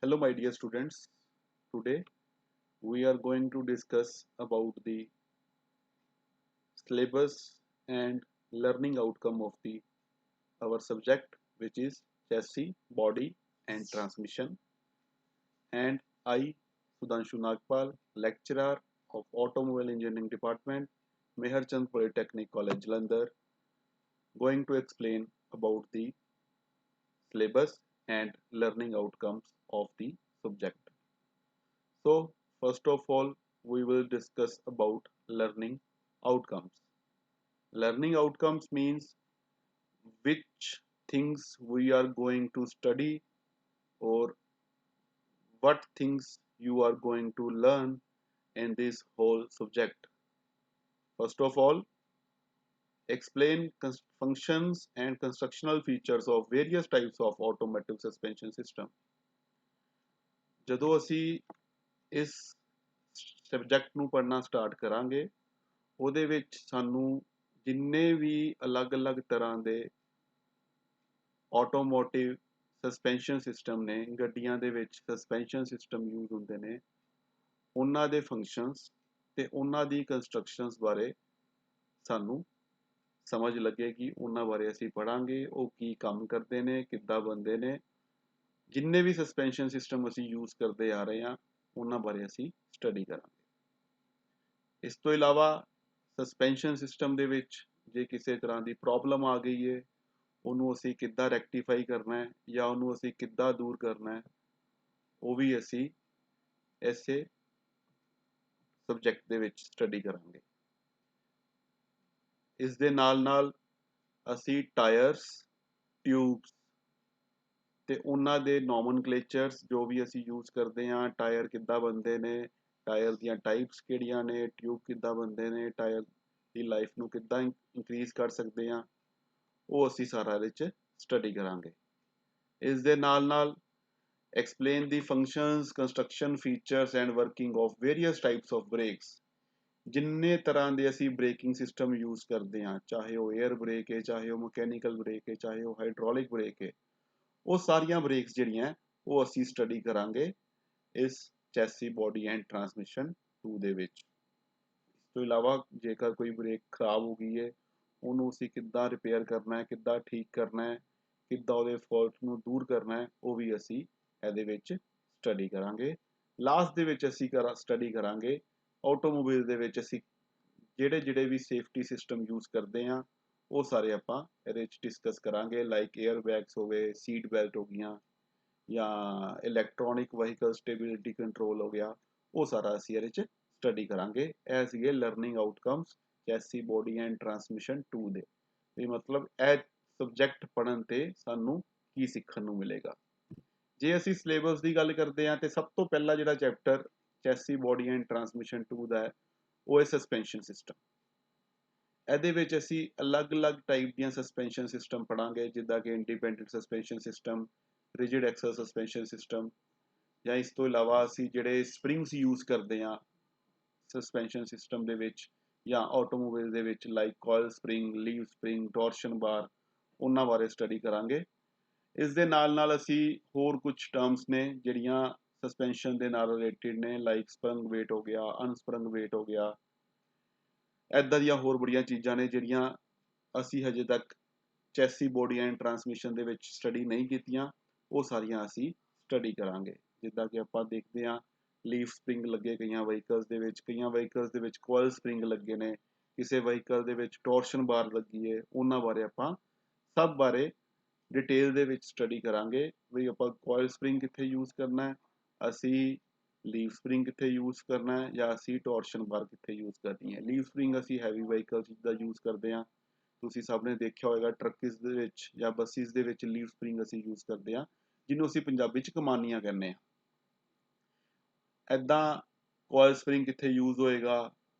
Hello my dear students. Today we are going to discuss about the syllabus and learning outcome of the our subject, which is chassis, body and transmission. And I, Sudhanshu Nagpal, lecturer of Automobile Engineering Department, Meherchand Polytechnic College, Jalandhar, going to explain about the syllabus and learning outcomes of the subject. So, first of all, we will discuss about learning outcomes. Learning outcomes means which things we are going to study or what things you are going to learn in this whole subject. First of all, explain functions and constructional features of various types of automotive suspension system. ਜਦੋਂ ਅਸੀਂ ਇਸ subject ਨੂੰ ਪੜ੍ਹਨਾ start ਕਰਾਂਗੇ ਉਹਦੇ ਵਿੱਚ ਸਾਨੂੰ ਜਿੰਨੇ ਵੀ ਅਲੱਗ-ਅਲੱਗ ਤਰ੍ਹਾਂ ਦੇ ਆਟੋਮੋਟਿਵ ਸਸਪੈਂਸ਼ਨ ਸਿਸਟਮ ਨੇ ਗੱਡੀਆਂ ਦੇ ਵਿੱਚ ਸਸਪੈਂਸ਼ਨ ਸਿਸਟਮ ਯੂਜ਼ ਹੁੰਦੇ ਨੇ ਉਹਨਾਂ ਦੇ ਫੰਕਸ਼ਨਸ ਤੇ ਉਹਨਾਂ ਦੀ ਕੰਸਟਰਕਸ਼ਨਸ ਬਾਰੇ ਸਾਨੂੰ ਸਮਝ ਲੱਗੇਗੀ ਉਹਨਾਂ ਬਾਰੇ ਅਸੀਂ ਪੜਾਂਗੇ ਉਹ ਕੀ ਕੰਮ ਕਰਦੇ ਨੇ ਕਿੱਦਾਂ ਬਣਦੇ ਨੇ ਜਿੰਨੇ ਵੀ ਸਸਪੈਂਸ਼ਨ ਸਿਸਟਮ ਅਸੀਂ ਯੂਜ਼ ਕਰਦੇ ਆ ਰਹੇ ਹਾਂ ਉਹਨਾਂ ਬਾਰੇ ਅਸੀਂ ਸਟੱਡੀ ਕਰਾਂਗੇ ਇਸ ਤੋਂ ਇਲਾਵਾ ਸਸਪੈਂਸ਼ਨ ਸਿਸਟਮ ਦੇ ਵਿੱਚ ਜੇ ਕਿਸੇ ਤਰ੍ਹਾਂ ਦੀ ਪ੍ਰੋਬਲਮ ਆ ਗਈ ਹੈ ਉਹਨੂੰ ਅਸੀਂ ਕਿੱਦਾਂ ਰੈਕਟੀਫਾਈ ਕਰਨਾ ਹੈ ਜਾਂ ਉਹਨੂੰ ਅਸੀਂ ਕਿੱਦਾਂ ਦੂਰ ਕਰਨਾ ਹੈ ਉਹ ਵੀ ਅਸੀਂ ਇਸੇ ਸਬਜੈਕਟ ਦੇ ਵਿੱਚ ਸਟੱਡੀ ਕਰਾਂਗੇ ਇਸ ਦੇ ਨਾਲ ਅਸੀਂ ਟਾਇਰਸ ਟਿਊਬਸ ਤੇ ਉਹਨਾਂ ਦੇ ਨੋਮਨਕਲੇਚਰਸ ਜੋ ਵੀ ਅਸੀਂ ਯੂਜ਼ ਕਰਦੇ ਹਾਂ ਟਾਇਰ ਕਿੱਦਾਂ ਬਣਦੇ ਨੇ ਟਾਇਰ ਦੀਆਂ ਟਾਈਪਸ ਕਿਹੜੀਆਂ ਨੇ ਟਿਊਬ ਕਿੱਦਾਂ ਬਣਦੇ ਨੇ ਟਾਇਰ ਦੀ ਲਾਈਫ ਨੂੰ ਕਿੱਦਾਂ ਇਨਕਰੀਜ਼ ਕਰ ਸਕਦੇ ਹਾਂ ਉਹ ਅਸੀਂ ਸਾਰਾ ਇਹਦੇ 'ਚ ਸਟੱਡੀ ਕਰਾਂਗੇ ਇਸ ਦੇ ਨਾਲ explain the functions construction features and working of various types of brakes ਜਿੰਨੇ ਤਰ੍ਹਾਂ ਦੇ ਅਸੀਂ ਬ੍ਰੇਕਿੰਗ ਸਿਸਟਮ ਯੂਜ਼ ਕਰਦੇ ਹਾਂ ਚਾਹੇ ਉਹ 에ਅਰ ਬ੍ਰੇਕ ਹੈ ਚਾਹੇ ਉਹ ਮਕੈਨੀਕਲ ਬ੍ਰੇਕ ਹੈ ਚਾਹੇ ਉਹ ਹਾਈਡ੍ਰੋਲਿਕ ਬ੍ਰੇਕ ਹੈ ਉਹ ਸਾਰੀਆਂ ਬ੍ਰੇਕਸ ਜਿਹੜੀਆਂ ਉਹ ਅਸੀਂ ਸਟੱਡੀ ਕਰਾਂਗੇ ਇਸ ਚੈਸੀ ਬੋਡੀ ਐਂਡ ਟਰਾਂਸਮਿਸ਼ਨ 2 ਦੇ ਵਿੱਚ ਇਸ ਤੋਂ ਇਲਾਵਾ ਜੇਕਰ ਕੋਈ ਬ੍ਰੇਕ ਖਰਾਬ ਹੋ ਗਈ ਹੈ ਉਹਨੂੰ ਅਸੀਂ ਕਿੱਦਾਂ ਰਿਪੇਅਰ ਕਰਨਾ ਹੈ ਕਿੱਦਾਂ ਠੀਕ ਕਰਨਾ ਹੈ ਕਿੱਦਾਂ ਉਹਦੇ ਫਾਲਟ ਨੂੰ ਦੂਰ ਕਰਨਾ ਹੈ ਉਹ ਵੀ ਅਸੀਂ ਇਹਦੇ ਵਿੱਚ ਸਟੱਡੀ ਕਰਾਂਗੇ ਲਾਸਟ ਦੇ ਵਿੱਚ ਅਸੀਂ ਸਟੱਡੀ ਕਰਾਂਗੇ ਆਟੋਮੋਬਾਈਲ ਦੇ ਵਿੱਚ ਅਸੀਂ ਜਿਹੜੇ ਵੀ ਸੇਫਟੀ ਸਿਸਟਮ ਯੂਜ਼ ਕਰਦੇ ਹਾਂ ਉਹ ਸਾਰੇ ਆਪਾਂ ਇਹਦੇ ਵਿੱਚ ਡਿਸਕਸ ਕਰਾਂਗੇ ਲਾਈਕ 에ਅਰ ਬੈਗਸ ਹੋ ਗਏ ਸੀਟ ਬੈਲਟ ਹੋ ਗਈਆਂ ਜਾਂ ਇਲੈਕਟ੍ਰੋਨਿਕ ਵਹੀਕਲ ਸਟੇਬਿਲਿਟੀ ਕੰਟਰੋਲ ਹੋ ਗਿਆ ਉਹ ਸਾਰਾ ਅਸੀਂ ਇਹਦੇ ਵਿੱਚ ਸਟੱਡੀ ਕਰਾਂਗੇ ਇਹ ਸੀਗੇ learning outcomes chassis body and transmission 2 ਦੇ ਵੀ ਮਤਲਬ ਇਹ ਸਬਜੈਕਟ ਪੜ੍ਹਨ ਤੇ ਸਾਨੂੰ ਕੀ ਸਿੱਖਣ ਨੂੰ ਮਿਲੇਗਾ ਜੇ ਅਸੀਂ ਸਿਲੇਬਸ ਦੀ ਗੱਲ ਕਰਦੇ ਹਾਂ ਤੇ ਸਭ ਤੋਂ ਪਹਿਲਾ ਜਿਹੜਾ chapter chassis body and transmission 2 ਦਾ ਹੈ ਉਹ ਹੈ ਸਸਪੈਂਸ਼ਨ ਸਿਸਟਮ ਇਹਦੇ ਵਿੱਚ ਅਸੀਂ ਅਲੱਗ-ਅਲੱਗ ਟਾਈਪ ਦੀਆਂ ਸਸਪੈਂਸ਼ਨ ਸਿਸਟਮ ਪੜਾਂਗੇ ਜਿੱਦਾਂ ਕਿ independent suspension system rigid axle suspension system ਜਾਂ ਇਸ ਤੋਂ ਇਲਾਵਾ ਅਸੀਂ ਜਿਹੜੇ ਸਪ੍ਰਿੰਗਸ ਯੂਜ਼ ਕਰਦੇ ਹਾਂ ਸਸਪੈਂਸ਼ਨ ਸਿਸਟਮ ਦੇ ਵਿੱਚ ਜਾਂ ਆਟੋਮੋਬਾਈਲ ਦੇ ਵਿੱਚ ਲਾਈਕ ਕੋਇਲ ਸਪ੍ਰਿੰਗ ਲੀਵ ਸਪ੍ਰਿੰਗ ਟੋਰਸ਼ਨ ਬਾਰ ਉਹਨਾਂ ਬਾਰੇ ਸਟੱਡੀ ਕਰਾਂਗੇ ਇਸ ਦੇ ਨਾਲ ਅਸੀਂ ਹੋਰ ਕੁਝ ਟਰਮਸ ਨੇ ਜਿਹੜੀਆਂ ਸਸਪੈਂਸ਼ਨ ਦੇ ਨਾਲ ਰਿਲੇਟਡ ਨੇ ਲਾਈਕ ਸਪ੍ਰਿੰਗ ਵੇਟ ਹੋ ਗਿਆ ਅਨਸਪ੍ਰਿੰਗ ਵੇਟ ਹੋ ਗਿਆ ਐਦਾਂ ਦੀਆਂ ਹੋਰ ਬੜੀਆਂ ਚੀਜ਼ਾਂ ਨੇ ਜਿਹੜੀਆਂ ਅਸੀਂ ਹਜੇ ਤੱਕ ਚੈਸੀ ਬੋਡੀ ਐਂਡ ਟਰਾਂਸਮਿਸ਼ਨ ਦੇ ਵਿੱਚ ਸਟੱਡੀ ਨਹੀਂ ਕੀਤੀਆਂ ਉਹ ਸਾਰੀਆਂ ਅਸੀਂ ਸਟੱਡੀ ਕਰਾਂਗੇ ਜਿੱਦਾਂ ਕਿ ਆਪਾਂ ਦੇਖਦੇ ਹਾਂ ਲੀਫ ਸਪ੍ਰਿੰਗ ਲੱਗੇ ਕਈਆਂ ਵਹੀਕਲਸ ਦੇ ਵਿੱਚ ਕੋਇਲ ਸਪ੍ਰਿੰਗ ਲੱਗੇ ਨੇ ਕਿਸੇ ਵਹੀਕਲ ਦੇ ਵਿੱਚ ਟੋਰਸ਼ਨ ਬਾਰ ਲੱਗੀ ਹੈ ਉਹਨਾਂ ਬਾਰੇ ਆਪਾਂ ਸਭ ਬਾਰੇ ਡਿਟੇਲ ਦੇ ਵਿੱਚ ਸਟੱਡੀ ਕਰਾਂਗੇ ਵੀ ਆਪਾਂ ਕੋਇਲ ਸਪ੍ਰਿੰਗ ਕਿੱਥੇ ਯੂਜ਼ ਕਰਨਾ ਹੈ ਅਸੀਂ ਲੀਵ ਸਪ੍ਰਿੰਗ ਕਿੱਥੇ ਯੂਜ਼ ਕਰਨਾ ਹੈ ਜਾਂ ਅਸੀਂ ਟੋਰਸ਼ਨ ਬਾਰ ਕਿੱਥੇ ਯੂਜ਼ ਕਰਨੀ ਹੈ ਲੀਵ ਸਪ੍ਰਿੰਗ ਅਸੀਂ ਹੈਵੀ ਵਹੀਕਲਸ ਦਾ ਯੂਜ਼ ਕਰਦੇ ਹਾਂ ਤੁਸੀਂ ਸਭ ਨੇ ਦੇਖਿਆ ਹੋਵੇਗਾ ਟਰੱਕਿਸ ਦੇ ਵਿੱਚ ਜਾਂ ਬੱਸਿਸ ਦੇ ਵਿੱਚ ਲੀਵ ਸਪ੍ਰਿੰਗ ਅਸੀਂ ਯੂਜ਼ ਕਰਦੇ ਹਾਂ ਜਿਹਨੂੰ ਅਸੀਂ ਪੰਜਾਬੀ 'ਚ ਕਮਾਨੀਆਂ ਕਹਿੰਦੇ ਹਾਂ ਐਦਾਂ ਕੋਇਲ ਸਪ੍ਰਿੰਗ ਕਿੱਥੇ ਯੂਜ਼ ਹੋਏਗਾ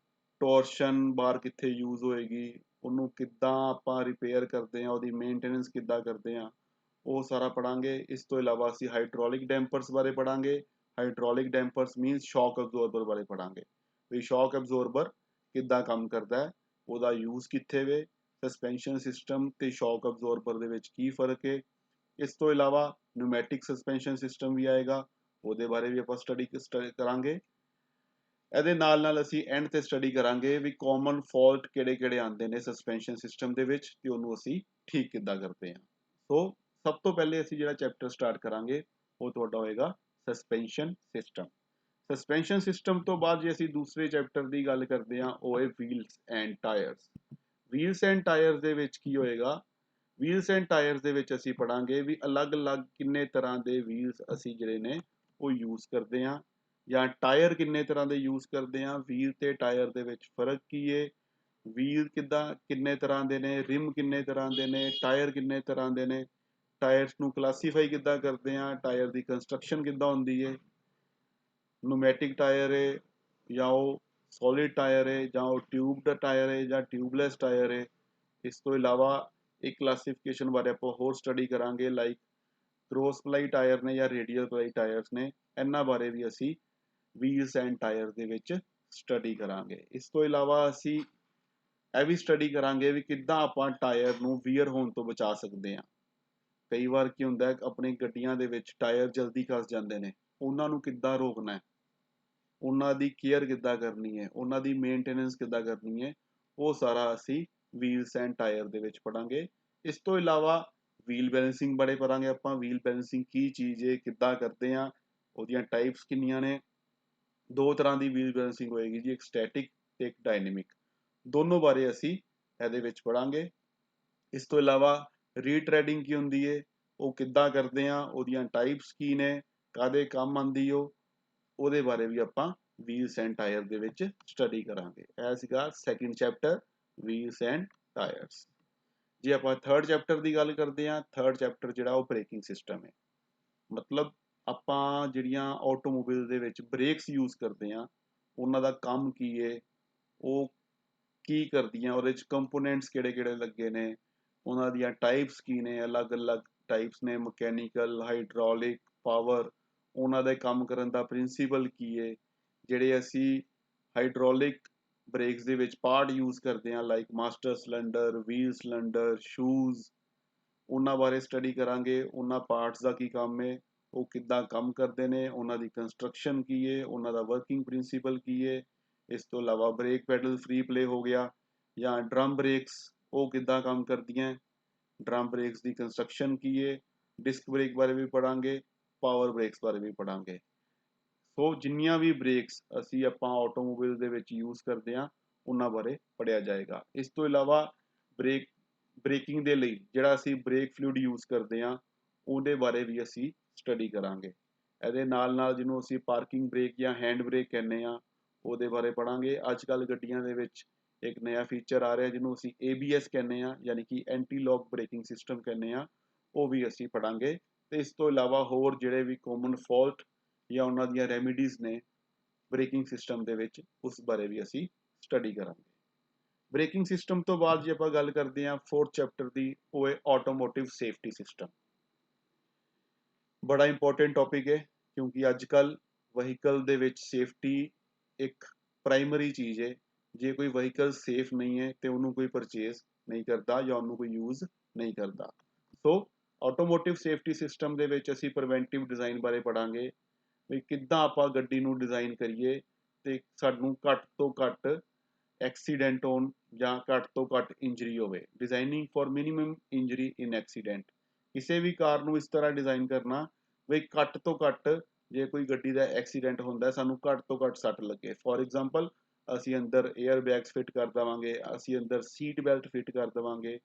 ਟੋਰਸ਼ਨ ਬਾਰ ਕਿੱਥੇ ਯੂਜ਼ ਹੋਏਗੀ ਉਹਨੂੰ ਕਿੱਦਾਂ ਆਪਾਂ ਰਿਪੇਅਰ ਕਰਦੇ ਹਾਂ ਉਹਦੀ ਮੇਨਟੇਨੈਂਸ ਕਿੱਦਾਂ ਕਰਦੇ ਹਾਂ ਉਹ ਸਾਰਾ ਪੜਾਂਗੇ ਇਸ ਤੋਂ ਇਲਾਵਾ ਅਸੀਂ ਹਾਈਡ੍ਰੋਲਿਕ ਡੈਂਪਰਸ ਬਾਰੇ ਪੜਾਂਗੇ ਹਾਈਡ੍ਰੋਲਿਕ ਡੈਂਪਰਸ ਮੀਨਸ ਸ਼ੌਕ ਅਬਜ਼ੋਰਬਰ ਬਾਰੇ ਪੜਾਂਗੇ ਵੀ ਸ਼ੌਕ ਅਬਜ਼ੋਰਬਰ ਕਿੱਦਾਂ ਕੰਮ ਕਰਦਾ ਹੈ ਉਹਦਾ ਯੂਜ਼ ਕਿੱਥੇ ਵੇ ਸਸਪੈਂਸ਼ਨ ਸਿਸਟਮ ਤੇ ਸ਼ੌਕ ਅਬਜ਼ੋਰਬਰ ਦੇ ਵਿੱਚ ਕੀ ਫਰਕ ਹੈ ਇਸ ਤੋਂ ਇਲਾਵਾ ਨਿਊਮੈਟਿਕ ਸਸਪੈਂਸ਼ਨ ਸਿਸਟਮ ਵੀ ਆਏਗਾ ਉਹਦੇ ਬਾਰੇ ਵੀ ਆਪਾਂ ਸਟੱਡੀ ਕਰਾਂਗੇ। ਇਹਦੇ ਨਾਲ ਅਸੀਂ ਐਂਡ ਤੇ ਸਟੱਡੀ ਕਰਾਂਗੇ ਵੀ ਕਾਮਨ ਫਾਲਟ ਕਿਹੜੇ-ਕਿਹੜੇ ਆਉਂਦੇ ਨੇ ਸਸਪੈਂਸ਼ਨ ਸਿਸਟਮ ਦੇ ਵਿੱਚ ਤੇ ਉਹਨੂੰ ਅਸੀਂ ਠੀਕ ਕਿੱਦਾਂ ਕਰਦੇ ਹਾਂ। ਸੋ ਸਭ ਤੋਂ ਪਹਿਲੇ ਅਸੀਂ ਜਿਹੜਾ ਚੈਪਟਰ ਸਟਾਰਟ ਕਰਾਂਗੇ ਉਹ ਤੁਹਾਡਾ ਹੋਏਗਾ ਸਸਪੈਂਸ਼ਨ ਸਿਸਟਮ। ਸਸਪੈਂਸ਼ਨ ਸਿਸਟਮ ਤੋਂ ਬਾਅਦ ਜੇ ਅਸੀਂ ਦੂਸਰੇ ਚੈਪਟਰ ਦੀ ਗੱਲ ਕਰਦੇ ਹਾਂ ਉਹ ਹੈ wheels and tyres. Wheels and tyres ਦੇ ਵਿੱਚ ਕੀ ਹੋਏਗਾ, ਵੀਲਸ ਐਂਡ ਟਾਇਰਸ ਦੇ ਵਿੱਚ ਅਸੀਂ ਪੜਾਂਗੇ ਵੀ ਅਲੱਗ-ਅਲੱਗ ਕਿੰਨੇ ਤਰ੍ਹਾਂ ਦੇ ਵੀਲਸ ਅਸੀਂ ਜਿਹੜੇ ਨੇ ਉਹ ਯੂਜ਼ ਕਰਦੇ ਹਾਂ, ਜਾਂ ਟਾਇਰ ਕਿੰਨੇ ਤਰ੍ਹਾਂ ਦੇ ਯੂਜ਼ ਕਰਦੇ ਹਾਂ, ਵੀਲ ਤੇ ਟਾਇਰ ਦੇ ਵਿੱਚ ਫਰਕ ਕੀ ਹੈ, ਵੀਲ ਕਿੰਨੇ ਤਰ੍ਹਾਂ ਦੇ ਨੇ, ਰਿਮ ਕਿੰਨੇ ਤਰ੍ਹਾਂ ਦੇ ਨੇ, ਟਾਇਰ ਕਿੰਨੇ ਤਰ੍ਹਾਂ ਦੇ ਨੇ, ਟਾਇਰਸ ਨੂੰ ਕਲਾਸੀਫਾਈ ਕਿੱਦਾਂ ਕਰਦੇ ਹਾਂ, ਟਾਇਰ ਦੀ ਕੰਸਟਰਕਸ਼ਨ ਕਿੱਦਾਂ ਹੁੰਦੀ ਹੈ, ਨੂਮੈਟਿਕ ਟਾਇਰ ਹੈ ਜਾਂ ਉਹ ਸੋਲਿਡ ਟਾਇਰ ਹੈ ਜਾਂ ਉਹ ਟਿਊਬਡ ਟਾਇਰ ਹੈ ਜਾਂ ਟਿਊਬਲੈਸ ਟਾਇਰ ਹੈ। ਇਸ ਤੋਂ ਇਲਾਵਾ ਇੱਕ ਕਲਾਸੀਫਿਕੇਸ਼ਨ ਬਾਰੇ ਆਪਾਂ ਹੋਰ ਸਟੱਡੀ ਕਰਾਂਗੇ ਲਾਈਕ ਕ੍ਰੋਸ ਪਲਾਈ ਟਾਇਰ ਨੇ ਜਾਂ ਰੇਡੀਅਲ ਪਲਾਈ ਟਾਇਰਸ ਨੇ, ਇਹਨਾਂ ਬਾਰੇ ਵੀ ਅਸੀਂ ਵੀਲਸ ਐਂਡ ਟਾਇਰ ਦੇ ਵਿੱਚ ਸਟੱਡੀ ਕਰਾਂਗੇ। ਇਸ ਤੋਂ ਇਲਾਵਾ ਅਸੀਂ ਇਹ ਵੀ ਸਟੱਡੀ ਕਰਾਂਗੇ ਵੀ ਕਿੱਦਾਂ ਆਪਾਂ ਟਾਇਰ ਨੂੰ ਵੀਅਰ ਹੋਣ ਤੋਂ ਬਚਾ ਸਕਦੇ ਹਾਂ। ਕਈ ਵਾਰ ਕੀ ਹੁੰਦਾ ਹੈ ਆਪਣੀ ਗੱਡੀਆਂ ਦੇ ਵਿੱਚ ਟਾਇਰ ਜਲਦੀ ਘਸ ਜਾਂਦੇ ਨੇ, ਉਹਨਾਂ ਨੂੰ ਕਿੱਦਾਂ ਰੋਕਣਾ ਹੈ, ਉਹਨਾਂ ਦੀ ਕੇਅਰ ਕਿੱਦਾਂ ਕਰਨੀ ਹੈ, ਉਹਨਾਂ ਦੀ ਮੇਨਟੇਨੈਂਸ ਕਿੱਦਾਂ ਕਰਨੀ ਹੈ, ਉਹ ਸਾਰਾ ਅਸੀਂ ਵੀਲਸ ਐਂਡ ਟਾਇਰ ਦੇ ਵਿੱਚ ਪੜਾਂਗੇ। ਇਸ ਤੋਂ ਇਲਾਵਾ ਵੀਲ ਬੈਲੈਂਸਿੰਗ ਬਾਰੇ ਪੜਾਂਗੇ ਆਪਾਂ, ਵੀਲ ਬੈਲੈਂਸਿੰਗ ਕੀ ਚੀਜ਼ ਹੈ, ਕਿੱਦਾਂ ਕਰਦੇ ਆ, ਉਹਦੀਆਂ ਟਾਈਪਸ ਕਿੰਨੀਆਂ ਨੇ। ਦੋ ਤਰ੍ਹਾਂ ਦੀ ਵੀਲ ਬੈਲੈਂਸਿੰਗ ਹੋਏਗੀ ਜੀ, ਇੱਕ ਸਟੈਟਿਕ ਤੇ ਇੱਕ ਡਾਇਨੇਮਿਕ, ਦੋਨੋਂ ਬਾਰੇ ਅਸੀਂ ਇਹਦੇ ਵਿੱਚ ਪੜਾਂਗੇ। ਇਸ ਤੋਂ ਇਲਾਵਾ ਰੀਟਰੈਡਿੰਗ ਕੀ ਹੁੰਦੀ ਹੈ, ਉਹ ਕਿੱਦਾਂ ਕਰਦੇ ਆ, ਉਹਦੀਆਂ ਟਾਈਪਸ ਕੀ ਨੇ, ਕਾਹਦੇ ਕੰਮ ਆਉਂਦੀ ਉਹਦੇ ਬਾਰੇ ਵੀ ਆਪਾਂ ਵੀਲਸ ਐਂਡ ਟਾਇਰ ਦੇ ਵਿੱਚ ਸਟੱਡੀ ਕਰਾਂਗੇ। ਇਹ ਸੀਗਾ second chapter wheels and tyres. ਜੇ ਆਪਾਂ ਥਰਡ ਚੈਪਟਰ ਦੀ ਗੱਲ ਕਰਦੇ ਹਾਂ, ਥਰਡ ਚੈਪਟਰ ਜਿਹੜਾ ਉਹ ਬ੍ਰੇਕਿੰਗ ਸਿਸਟਮ ਹੈ। ਮਤਲਬ ਆਪਾਂ ਜਿਹੜੀਆਂ ਆਟੋਮੋਬਾਈਲ ਦੇ ਵਿੱਚ ਬ੍ਰੇਕਸ ਯੂਜ਼ ਕਰਦੇ ਹਾਂ ਉਹਨਾਂ ਦਾ ਕੰਮ ਕੀ ਹੈ, ਉਹ ਕੀ ਕਰਦੀਆਂ, ਉਹਦੇ ਵਿੱਚ ਕੰਪੋਨੈਂਟਸ ਕਿਹੜੇ-ਕਿਹੜੇ ਲੱਗੇ ਨੇ, ਉਹਨਾਂ ਦੀਆਂ ਟਾਈਪਸ ਕੀ ਨੇ, ਅਲੱਗ-ਅਲੱਗ ਟਾਈਪਸ ਨੇ, ਮਕੈਨੀਕਲ, ਹਾਈਡ੍ਰੋਲਿਕ, ਪਾਵਰ, ਉਹਨਾਂ ਦੇ ਕੰਮ ਕਰਨ ਦਾ ਪ੍ਰਿੰਸੀਪਲ ਕੀ ਹੈ। ਜਿਹੜੇ ਅਸੀਂ ਹਾਈਡ੍ਰੋਲਿਕ ਬ੍ਰੇਕਸ ਦੇ ਵਿੱਚ ਪਾਰਟ ਯੂਜ਼ ਕਰਦੇ ਹਾਂ like master cylinder, wheel cylinder, shoes, ਉਹਨਾਂ ਬਾਰੇ ਸਟੱਡੀ ਕਰਾਂਗੇ। ਉਹਨਾਂ ਪਾਰਟਸ ਦਾ ਕੀ ਕੰਮ ਹੈ, ਉਹ ਕਿੱਦਾਂ ਕੰਮ ਕਰਦੇ ਨੇ, ਉਹਨਾਂ ਦੀ ਕੰਸਟਰਕਸ਼ਨ ਕੀ ਹੈ, ਉਹਨਾਂ ਦਾ ਵਰਕਿੰਗ ਪ੍ਰਿੰਸੀਪਲ ਕੀ ਹੈ। ਇਸ ਤੋਂ ਇਲਾਵਾ ਬ੍ਰੇਕ ਪੈਡਲ ਫ੍ਰੀ ਪਲੇ ਹੋ ਗਿਆ, ਜਾਂ ਡਰਮ ਬ੍ਰੇਕਸ ਉਹ ਕਿੱਦਾਂ ਕੰਮ ਕਰਦੀਆਂ, ਡਰਮ ਬ੍ਰੇਕਸ ਦੀ ਕੰਸਟਰਕਸ਼ਨ ਕੀ ਹੈ। ਡਿਸਕ ਬ੍ਰੇਕ ਬਾਰੇ ਵੀ ਪੜਾਂਗੇ, ਪਾਵਰ ਬ੍ਰੇਕਸ ਬਾਰੇ ਵੀ ਪੜਾਂਗੇ। ਸੋ ਜਿੰਨੀਆਂ ਵੀ ਬ੍ਰੇਕਸ ਅਸੀਂ ਆਪਾਂ ਆਟੋਮੋਬਾਈਲ ਦੇ ਵਿੱਚ ਯੂਜ਼ ਕਰਦੇ ਹਾਂ ਉਹਨਾਂ ਬਾਰੇ ਪੜਿਆ ਜਾਏਗਾ। ਇਸ ਤੋਂ ਇਲਾਵਾ ਬ੍ਰੇਕਿੰਗ ਦੇ ਲਈ ਜਿਹੜਾ ਅਸੀਂ ਬ੍ਰੇਕ ਫਲੂਇਡ ਯੂਜ਼ ਕਰਦੇ ਹਾਂ ਉਹਦੇ ਬਾਰੇ ਵੀ ਅਸੀਂ ਸਟੱਡੀ ਕਰਾਂਗੇ। ਇਹਦੇ ਨਾਲ ਜਿਹਨੂੰ ਅਸੀਂ ਪਾਰਕਿੰਗ ਬ੍ਰੇਕ ਜਾਂ ਹੈਂਡ ਬ੍ਰੇਕ ਕਹਿੰਦੇ ਆ ਉਹਦੇ ਬਾਰੇ ਪੜਾਂਗੇ। ਅੱਜ ਕੱਲ੍ਹ ਗੱਡੀਆਂ ਦੇ ਵਿੱਚ ਇੱਕ ਨਵਾਂ ਫੀਚਰ ਆ ਰਿਹਾ ਜਿਹਨੂੰ ਅਸੀਂ ABS ਕਹਿੰਦੇ ਆ, ਯਾਨੀ ਕਿ ਐਂਟੀ ਲੌਕ ਬ੍ਰੇਕਿੰਗ ਸਿਸਟਮ ਕਹਿੰਦੇ ਆ, ਉਹ ਵੀ ਅਸੀਂ ਪੜਾਂਗੇ। ਤੇ ਇਸ ਤੋਂ ਇਲਾਵਾ ਹੋਰ ਜਿਹੜੇ ਵੀ ਕਾਮਨ ਫਾਲਟ ਜਾਂ ਉਹਨਾਂ ਦੀਆਂ ਰੈਮੀਡੀਜ਼ ਨੇ ਬ੍ਰੇਕਿੰਗ ਸਿਸਟਮ ਦੇ ਵਿੱਚ, ਉਸ ਬਾਰੇ ਵੀ ਅਸੀਂ ਸਟੱਡੀ ਕਰਾਂਗੇ। ਬ੍ਰੇਕਿੰਗ ਸਿਸਟਮ ਤੋਂ ਬਾਅਦ ਜੇ ਆਪਾਂ ਗੱਲ ਕਰਦੇ ਹਾਂ ਫੋਰਥ ਚੈਪਟਰ ਦੀ, ਉਹ ਹੈ ਆਟੋਮੋਟਿਵ ਸੇਫਟੀ ਸਿਸਟਮ। ਬੜਾ ਇੰਪੋਰਟੈਂਟ ਟੌਪਿਕ ਹੈ ਕਿਉਂਕਿ ਅੱਜ ਕੱਲ੍ਹ ਵਹੀਕਲ ਦੇ ਵਿੱਚ ਸੇਫਟੀ ਇੱਕ ਪ੍ਰਾਇਮਰੀ ਚੀਜ਼ ਹੈ। ਜੇ ਕੋਈ ਵਹੀਕਲ ਸੇਫ ਨਹੀਂ ਹੈ ਤੇ ਉਹਨੂੰ ਕੋਈ ਪਰਚੇਜ਼ ਨਹੀਂ ਕਰਦਾ ਜਾਂ ਉਹਨੂੰ ਕੋਈ ਯੂਜ਼ ਨਹੀਂ ਕਰਦਾ। ਸੋ ਆਟੋਮੋਟਿਵ ਸੇਫਟੀ ਸਿਸਟਮ ਦੇ ਵਿੱਚ ਅਸੀਂ ਪ੍ਰੀਵੈਂਟਿਵ ਡਿਜ਼ਾਈਨ ਬਾਰੇ ਪੜਾਂਗੇ ਵੀ ਕਿੱਦਾਂ ਆਪਾਂ ਗੱਡੀ ਨੂੰ ਡਿਜ਼ਾਈਨ ਕਰੀਏ ਤੇ ਸਾਨੂੰ ਘੱਟ ਤੋਂ ਘੱਟ ਐਕਸੀਡੈਂਟ ਹੋਣ ਜਾਂ ਘੱਟ ਤੋਂ ਘੱਟ ਇੰਜਰੀ ਹੋਵੇ। Designing for minimum injury in accident, ਕਿਸੇ ਵੀ ਕਾਰ ਨੂੰ ਇਸ ਤਰ੍ਹਾਂ ਡਿਜ਼ਾਈਨ ਕਰਨਾ ਵੀ ਘੱਟ ਤੋਂ ਘੱਟ ਜੇ ਕੋਈ ਗੱਡੀ ਦਾ ਐਕਸੀਡੈਂਟ ਹੁੰਦਾ ਸਾਨੂੰ ਘੱਟ ਤੋਂ ਘੱਟ ਸੱਟ ਲੱਗੇ। ਫॉर ਐਗਜ਼ਾਮਪਲ ਅਸੀਂ ਅੰਦਰ 에ਅਰ ਬੈਗਸ ਫਿੱਟ ਕਰ ਦੇਵਾਂਗੇ, ਅਸੀਂ ਅੰਦਰ ਸੀਟ ਬੈਲਟ ਫਿੱਟ ਕਰ ਦੇਵਾਂਗੇ,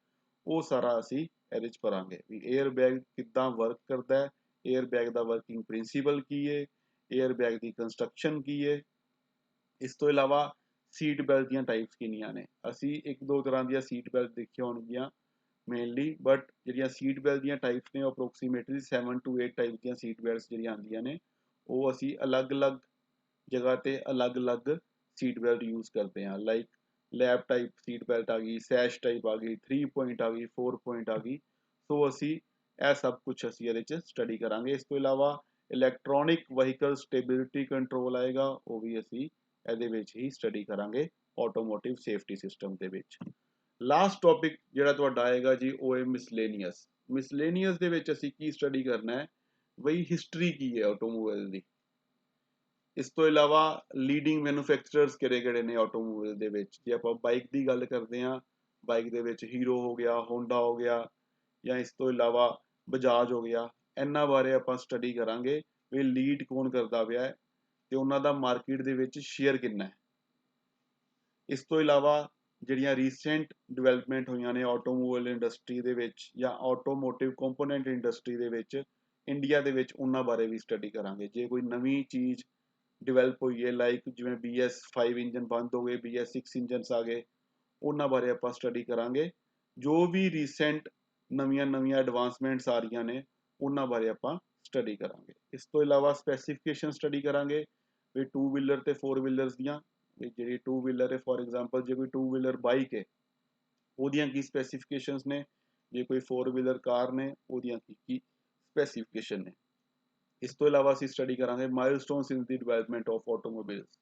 ਉਹ ਸਾਰਾ ਅਸੀਂ ਇਹਦੇ 'ਚ ਪੜਾਂਗੇ ਵੀ 에ਅਰ ਬੈਗ ਕਿੱਦਾਂ ਵਰਕ ਕਰਦਾ ਹੈ, 에ਅਰ ਬੈਗ ਦਾ ਵਰਕਿੰਗ ਪ੍ਰਿੰਸੀਪਲ ਕੀ ਹੈ, 에ਅਰ ਬੈਗ ਦੀ ਕੰਸਟਰਕਸ਼ਨ ਕੀ ਹੈ। ਇਸ ਤੋਂ ਇਲਾਵਾ ਸੀਟ ਬੈਲਟ ਦੀਆਂ ਟਾਈਪਸ ਕਿੰਨੀਆਂ ਨੇ, ਅਸੀਂ ਇੱਕ ਦੋ ਤਰ੍ਹਾਂ ਦੀਆਂ ਸੀਟ ਬੈਲਟ ਦੇਖੀਆਂ ਹੋਣਗੀਆਂ ਮੇਨਲੀ, ਬਟ ਜਿਹੜੀਆਂ ਸੀਟ ਬੈਲਟ ਦੀਆਂ ਟਾਈਪਸ ਨੇ ਉਹ ਅਪਰੋਕਸੀਮੇਟਲੀ 7 to 8 ਟਾਈਪ ਦੀਆਂ ਸੀਟ ਬੈਲਟਸ ਜਿਹੜੀਆਂ ਆਉਂਦੀਆਂ ਨੇ ਉਹ ਅਸੀਂ ਅਲੱਗ-ਅਲੱਗ ਜਗ੍ਹਾ ਤੇ ਅਲੱਗ-ਅਲੱਗ ਸੀਟ ਬੈਲਟ ਯੂਜ਼ ਕਰਦੇ ਹਾਂ। Like lab type seat belt ਆ ਗਈ, ਸੈਸ਼ ਟਾਈਪ ਆ ਗਈ, 3 ਪੁਆਇੰਟ ਆ ਗਈ, 4 ਪੁਆਇੰਟ ਆ ਗਈ। ਸੋ ਅਸੀਂ ਇਹ ਸਭ ਕੁਝ ਅਸੀਂ ਇਹਦੇ 'ਚ ਸਟੱਡੀ ਕਰਾਂਗੇ। ਇਸ ਤੋਂ ਇਲਾਵਾ ਇਲੈਕਟ੍ਰੋਨਿਕ ਵਹੀਕਲ ਸਟੇਬਿਲਿਟੀ ਕੰਟਰੋਲ ਆਏਗਾ, ਉਹ ਵੀ ਅਸੀਂ ਇਹਦੇ ਵਿੱਚ ਹੀ ਸਟੱਡੀ ਕਰਾਂਗੇ ਆਟੋਮੋਟਿਵ ਸੇਫਟੀ ਸਿਸਟਮ ਦੇ ਵਿੱਚ। ਲਾਸਟ ਟੌਪਿਕ ਜਿਹੜਾ ਤੁਹਾਡਾ ਆਏਗਾ ਜੀ ਉਹ ਹੈ ਮਿਸਲੇਨੀਅਸ। ਮਿਸਲੇਨੀਅਸ ਦੇ ਵਿੱਚ ਅਸੀਂ ਕੀ ਸਟੱਡੀ ਕਰਨਾ ਹੈ ਬਈ ਹਿਸਟਰੀ ਕੀ ਹੈ ਆਟੋਮੋਬਾਈਲ ਦੀ। ਇਸ ਤੋਂ ਇਲਾਵਾ ਲੀਡਿੰਗ ਮੈਨੂਫੈਕਚਰਰਸ ਕਿਹੜੇ-ਕਿਹੜੇ ਨੇ ਆਟੋਮੋਬਾਈਲ ਦੇ ਵਿੱਚ। ਜੇ ਆਪਾਂ ਬਾਈਕ ਦੀ ਗੱਲ ਕਰਦੇ ਹਾਂ, ਬਾਈਕ ਦੇ ਵਿੱਚ ਹੀਰੋ ਹੋ ਗਿਆ, ਹੋਂਡਾ ਹੋ ਗਿਆ, ਜਾਂ ਇਸ ਤੋਂ ਇਲਾਵਾ ਬਜਾਜ ਹੋ ਗਿਆ। ਇਹਨਾਂ ਬਾਰੇ ਆਪਾਂ ਸਟੱਡੀ ਕਰਾਂਗੇ ਵੀ ਲੀਡ ਕੌਣ ਕਰਦਾ ਪਿਆ ਹੈ ਤੇ ਉਹਨਾਂ ਦਾ ਮਾਰਕੀਟ ਦੇ ਵਿੱਚ ਸ਼ੇਅਰ ਕਿੰਨਾ ਹੈ। ਇਸ ਤੋਂ ਇਲਾਵਾ ਜਿਹੜੀਆਂ ਰੀਸੈਂਟ ਡਿਵੈਲਪਮੈਂਟ ਹੋਈਆਂ ਨੇ ਆਟੋਮੋਬਾਈਲ ਇੰਡਸਟਰੀ ਦੇ ਵਿੱਚ ਜਾਂ ਆਟੋਮੋਟਿਵ ਕੰਪੋਨੈਂਟ ਇੰਡਸਟਰੀ ਦੇ ਵਿੱਚ ਇੰਡੀਆ ਦੇ ਵਿੱਚ, ਉਹਨਾਂ ਬਾਰੇ ਵੀ ਸਟੱਡੀ ਕਰਾਂਗੇ। ਜੇ ਕੋਈ ਨਵੀਂ ਚੀਜ਼ ਡਿਵੈਲਪ ਹੋਈ ਹੈ ਲਾਈਕ ਜਿਵੇਂ BS5 ਇੰਜਨ ਬੰਦ ਹੋ ਗਏ, BS6 ਇੰਜਨਸ ਆ ਗਏ, ਉਹਨਾਂ ਬਾਰੇ ਆਪਾਂ ਸਟੱਡੀ ਕਰਾਂਗੇ। ਜੋ ਵੀ ਰੀਸੈਂਟ ਨਵੀਆਂ ਐਡਵਾਂਸਮੈਂਟਸ ਆ ਰਹੀਆਂ ਨੇ ਉਹਨਾਂ ਬਾਰੇ ਆਪਾਂ ਸਟੱਡੀ ਕਰਾਂਗੇ। ਇਸ ਤੋਂ ਇਲਾਵਾ ਸਪੈਸੀਫਿਕੇਸ਼ਨ ਸਟੱਡੀ ਕਰਾਂਗੇ ਵੀ 2 ਵੀਲਰ ਤੇ 4 ਵੀਲਰਸ ਦੀਆਂ। ਵੀ ਜਿਹੜੀ 2 ਵੀਲਰ ਹੈ ਫੋਰ ਐਗਜ਼ਾਮਪਲ ਜੇ ਕੋਈ 2 ਵੀਲਰ ਬਾਈਕ ਹੈ ਉਹਦੀਆਂ ਕੀ ਸਪੈਸੀਫਿਕੇਸ਼ਨਸ ਨੇ, ਜੇ ਕੋਈ 4 ਵੀਲਰ ਕਾਰ ਨੇ ਉਹਦੀਆਂ ਕੀ ਸਪੈਸੀਫਿਕੇਸ਼ਨ ਨੇ। ਇਸ ਤੋਂ ਇਲਾਵਾ ਅਸੀਂ ਸਟੱਡੀ ਕਰਾਂਗੇ milestones in the development of automobiles.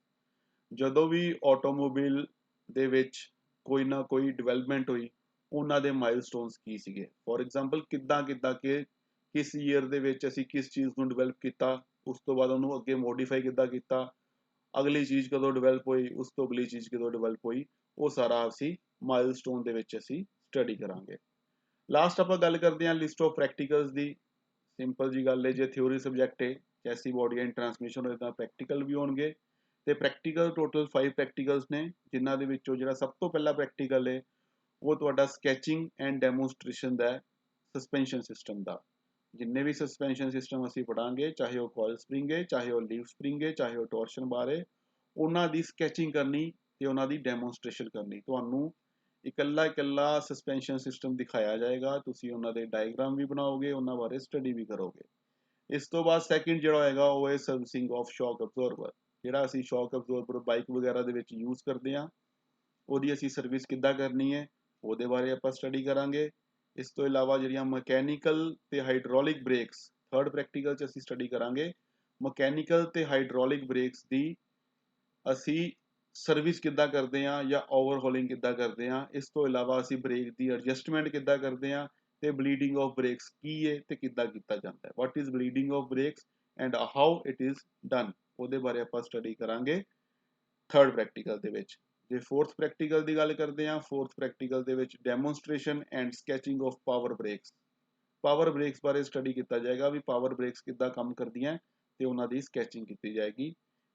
ਜਦੋਂ ਵੀ ਆਟੋਮੋਬਾਈਲ ਦੇ ਵਿੱਚ ਕੋਈ ਨਾ ਕੋਈ ਡਿਵੈਲਪਮੈਂਟ ਹੋਈ ਉਹਨਾਂ ਦੇ ਮਾਈਲਸਟੋਨਸ ਕੀ ਸੀਗੇ। ਫੋਰ ਐਗਜ਼ਾਮਪਲ ਕਿੱਦਾਂ ਕਿ ਕਿਸ ਈਅਰ ਦੇ ਵਿੱਚ ਅਸੀਂ ਕਿਸ ਚੀਜ਼ ਨੂੰ ਡਿਵੈਲਪ ਕੀਤਾ, ਉਸ ਤੋਂ ਬਾਅਦ ਉਹਨੂੰ ਅੱਗੇ ਮੋਡੀਫਾਈ ਕਿੱਦਾਂ ਕੀਤਾ, ਅਗਲੀ ਚੀਜ਼ ਕਦੋਂ ਡਿਵੈਲਪ ਹੋਈ, ਉਸ ਤੋਂ ਅਗਲੀ ਚੀਜ਼ ਕਦੋਂ ਡਿਵੈਲਪ ਹੋਈ, ਉਹ ਸਾਰਾ ਅਸੀਂ ਮਾਈਲਸਟੋਨ ਦੇ ਵਿੱਚ ਅਸੀਂ ਸਟੱਡੀ ਕਰਾਂਗੇ। ਲਾਸਟ ਆਪਾਂ ਗੱਲ ਕਰਦੇ ਹਾਂ list of practicals the. Simple ਜੀ ਗੱਲ ਹੈ, ਜੇ ਥਿਓਰੀ ਸਬਜੈਕਟ ਹੈ ਚੈਸੀ ਬੋਡੀ ਐਂਡ ਟਰਾਂਸਮਿਸ਼ਨ ਹੋਏ ਤਾਂ ਪ੍ਰੈਕਟੀਕਲ ਵੀ ਹੋਣਗੇ। ਤੇ ਪ੍ਰੈਕਟੀਕਲ ਟੋਟਲ 5 ਪ੍ਰੈਕਟੀਕਲਸ ਨੇ, ਜਿਨ੍ਹਾਂ ਦੇ ਵਿੱਚੋਂ ਜਿਹੜਾ ਸਭ ਤੋਂ ਪਹਿਲਾ ਪ੍ਰੈਕਟੀਕਲ ਹੈ ਉਹ ਤੁਹਾਡਾ ਸਕੈਚਿੰਗ ਐਂਡ ਡੈਮੋਨਸਟ੍ਰੇਸ਼ਨ ਦਾ ਸਸਪੈਂਸ਼ਨ ਸਿਸਟਮ ਦਾ। ਜਿੰਨੇ ਵੀ ਸਸਪੈਂਸ਼ਨ ਸਿਸਟਮ ਅਸੀਂ ਪੜਾਂਗੇ, ਚਾਹੇ ਉਹ ਕੋਇਲ ਸਪਰਿੰਗ ਹੈ, ਚਾਹੇ ਉਹ ਲੀਵ ਸਪਰਿੰਗ ਹੈ, ਚਾਹੇ ਉਹ ਟੋਰਸ਼ਨ ਬਾਰ ਹੈ, ਉਹਨਾਂ ਦੀ ਸਕੈਚਿੰਗ ਕਰਨੀ ਤੇ ਉਹਨਾਂ ਦੀ ਡੈਮੋਨਸਟ੍ਰੇਸ਼ਨ ਕਰਨੀ। ਤੁਹਾਨੂੰ ਇਕੱਲਾ ਸਸਪੈਂਸ਼ਨ ਸਿਸਟਮ ਦਿਖਾਇਆ ਜਾਏਗਾ, ਤੁਸੀਂ ਉਹਨਾਂ ਦੇ ਡਾਇਗਰਾਮ ਵੀ ਬਣਾਓਗੇ, ਉਹਨਾਂ ਬਾਰੇ ਸਟੱਡੀ ਵੀ ਕਰੋਗੇ। ਇਸ ਤੋਂ ਬਾਅਦ ਸੈਕਿੰਡ ਜਿਹੜਾ ਹੋਏਗਾ ਉਹ ਹੈ ਸਰਵਿਸਿੰਗ ਆਫ ਸ਼ੌਕ ਅਬਜ਼ੋਰਬਰ। ਜਿਹੜਾ ਅਸੀਂ ਸ਼ੌਕ ਅਬਜ਼ੋਰਬਰ ਬਾਈਕ ਵਗੈਰਾ ਦੇ ਵਿੱਚ ਯੂਜ਼ ਕਰਦੇ ਹਾਂ ਉਹਦੀ ਅਸੀਂ ਸਰਵਿਸ ਕਿੱਦਾਂ ਕਰਨੀ ਹੈ ਉਹਦੇ ਬਾਰੇ ਆਪਾਂ ਸਟੱਡੀ ਕਰਾਂਗੇ। ਇਸ ਤੋਂ ਇਲਾਵਾ ਜਿਹੜੀਆਂ ਮਕੈਨੀਕਲ ਤੇ ਹਾਈਡ੍ਰੋਲਿਕ ਬ੍ਰੇਕਸ, ਥਰਡ ਪ੍ਰੈਕਟੀਕਲ 'ਚ ਅਸੀਂ ਸਟੱਡੀ ਕਰਾਂਗੇ ਮਕੈਨੀਕਲ ਤੇ ਹਾਈਡ੍ਰੋਲਿਕ ਬ੍ਰੇਕਸ ਦੀ ਅਸੀਂ ਸਰਵਿਸ ਕਿੱਦਾਂ ਕਰਦੇ ਹਾਂ ਜਾਂ ਓਵਰਹੋਲਿੰਗ ਕਿੱਦਾਂ ਕਰਦੇ ਹਾਂ। ਇਸ ਤੋਂ ਇਲਾਵਾ ਅਸੀਂ ਬ੍ਰੇਕ ਦੀ ਐਡਜਸਟਮੈਂਟ ਕਿੱਦਾਂ ਕਰਦੇ ਹਾਂ ਤੇ ਬਲੀਡਿੰਗ ਆਫ ਬ੍ਰੇਕਸ ਕੀ ਹੈ ਤੇ ਕਿੱਦਾਂ ਕੀਤਾ ਜਾਂਦਾ ਹੈ। What is bleeding of brakes and how it is done, ਉਹਦੇ ਬਾਰੇ ਆਪਾਂ ਸਟੱਡੀ ਕਰਾਂਗੇ ਥਰਡ ਪ੍ਰੈਕਟੀਕਲ ਦੇ ਵਿੱਚ। ਜੇ ਫੋਰਥ ਪ੍ਰੈਕਟੀਕਲ ਦੀ ਗੱਲ ਕਰਦੇ ਹਾਂ, ਫੋਰਥ ਪ੍ਰੈਕਟੀਕਲ ਦੇ ਵਿੱਚ demonstration and sketching of power brakes. Power brakes ਬਾਰੇ ਸਟੱਡੀ ਕੀਤਾ ਜਾਏਗਾ ਵੀ ਪਾਵਰ ਬ੍ਰੇਕਸ ਕਿੱਦਾਂ ਕੰਮ ਕਰਦੀਆਂ ਤੇ ਉਹਨਾਂ ਦੀ ਸਕੈਚਿੰਗ ਕੀਤੀ ਜਾਏਗੀ।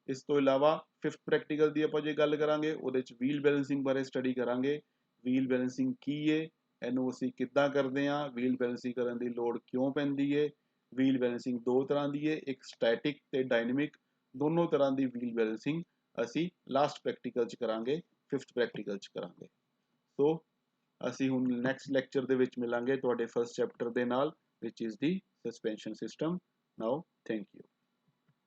ਇਸ ਤੋਂ ਇਲਾਵਾ ਫਿਫਥ ਪ੍ਰੈਕਟੀਕਲ ਦੀ ਆਪਾਂ ਜੇ ਗੱਲ ਕਰਾਂਗੇ ਉਹਦੇ ਵਿੱਚ ਵੀਲ ਬੈਲੈਂਸਿੰਗ ਬਾਰੇ ਸਟੱਡੀ ਕਰਾਂਗੇ। ਵੀਲ ਬੈਲੈਂਸਿੰਗ ਕੀ ਹੈ, ਇਹਨੂੰ ਅਸੀਂ ਕਿੱਦਾਂ ਕਰਦੇ ਹਾਂ, ਵੀਲ ਬੈਲੈਂਸਿੰਗ ਕਰਨ ਦੀ ਲੋੜ ਕਿਉਂ ਪੈਂਦੀ ਹੈ। ਵੀਲ ਬੈਲੈਂਸਿੰਗ ਦੋ ਤਰ੍ਹਾਂ ਦੀ ਹੈ, ਇੱਕ ਸਟੈਟਿਕ ਤੇ ਡਾਇਨਾਮਿਕ, ਦੋਨੋਂ ਤਰ੍ਹਾਂ ਦੀ ਵੀਲ ਬੈਲੈਂਸਿੰਗ ਅਸੀਂ ਲਾਸਟ ਪ੍ਰੈਕਟੀਕਲ 'ਚ ਕਰਾਂਗੇ, ਫਿਫਥ ਪ੍ਰੈਕਟੀਕਲ 'ਚ ਕਰਾਂਗੇ। ਸੋ ਅਸੀਂ ਹੁਣ ਨੈਕਸਟ ਲੈਕਚਰ ਦੇ ਵਿੱਚ ਮਿਲਾਂਗੇ ਤੁਹਾਡੇ ਫਸਟ ਚੈਪਟਰ ਦੇ ਨਾਲ, which is the suspension system. Now thank you.